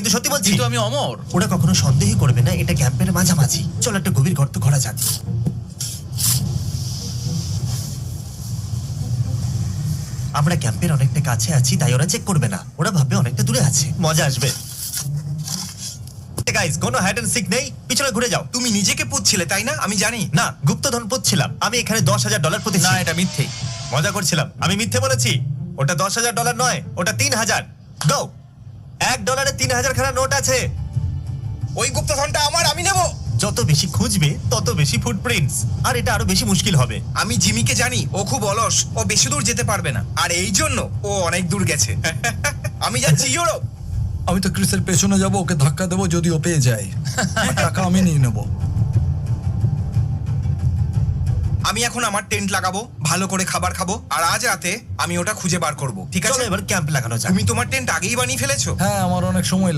কিন্তু সত্যি বলছি, কিন্তু আমি অমর। ওরা কখনো সন্দেহ করবে না এটা ক্যাম্পের মাঝামাঝি। চলো একটা গভীর গর্ত করা যাক। আমরা ক্যাম্পের অনেকটা কাছে আছি, তাই ওরা চেক করবে না। ওরা ভাববে অনেকটা দূরে আছে, মজা আসবে। গাইস, কোনো হাইড এন্ড সিক নেই, পিছনে ঘুরে যাও। তুমি নিজেকে পুচ্ছিলে তাই না? আমি জানি। না, গুপ্তধন পড়ছিলাম। আমি এখানে $10,000 প্রতি। না, এটা মিথ্যে। মজা করছিলাম, আমি মিথ্যে বলেছি। ওটা $10,000 নয়, ওটা 3,000। গো, $1 3,000 খানা নোট আছে। ওই গুপ্তধনটা আমার, আমি নেব। যত বেশি খুঁজবে তত বেশি ফুটপ্রিন্টস, আর এটা আরো বেশি মুশকিল হবে। আমি জিমিকে জানি, ও খুব অলস, ও বেশি দূর যেতে পারবে না, আর এই জন্য ও অনেক দূর গেছে। আমি যাচ্ছি ইউরোপ। আমি তো ক্রিসের পেছনে যাব, ওকে ধাক্কা দেবো যদি ও পেয়ে যায়। আর টাকা আমি নিয়ে নেবো। আমি এখন আমার টেন্ট লাগাবো, ভালো করে খাবার খাবো, আর আজ রাতে আমি ওটা খুঁজে বার করব। ঠিক আছে? চলো এবার ক্যাম্প লাগানো যাক। তুমি তোমার টেন্ট আগেই বানিয়ে ফেলেছো? হ্যাঁ, আমার অনেক সময় লাগবে।